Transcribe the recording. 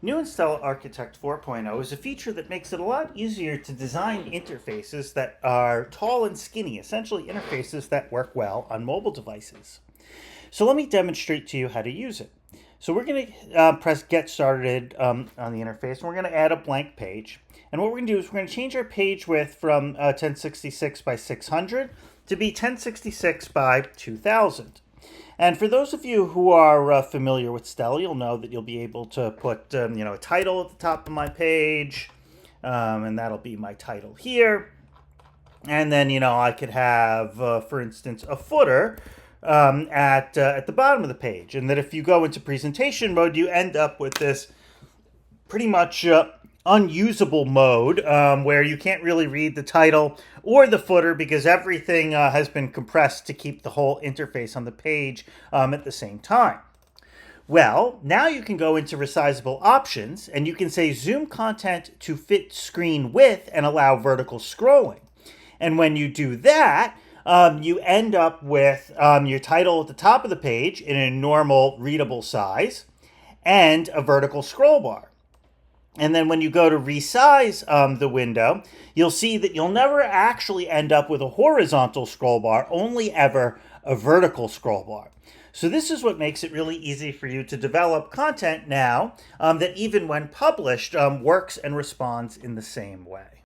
New Install Architect 4.0 is a feature that makes it a lot easier to design interfaces that are tall and skinny, essentially interfaces that work well on mobile devices. So let me demonstrate to you how to use it. So we're going to press Get Started on the interface, and we're going to add a blank page. And what we're going to do is we're going to change our page width from 1066 by 600 to be 1066 by 2000. And for those of you who are familiar with Stella, you'll know that you'll be able to put a title at the top of my page, and that'll be my title here. And then I could have, for instance, a footer at the bottom of the page, and that if you go into presentation mode, you end up with this pretty much unusable mode where you can't really read the title or the footer because everything has been compressed to keep the whole interface on the page at the same time. Well, now you can go into resizable options and you can say zoom content to fit screen width and allow vertical scrolling. And when you do that, you end up with your title at the top of the page in a normal readable size and a vertical scroll bar. And then when you go to resize the window, you'll see that you'll never actually end up with a horizontal scroll bar, only ever a vertical scroll bar. So this is what makes it really easy for you to develop content now that even when published works and responds in the same way.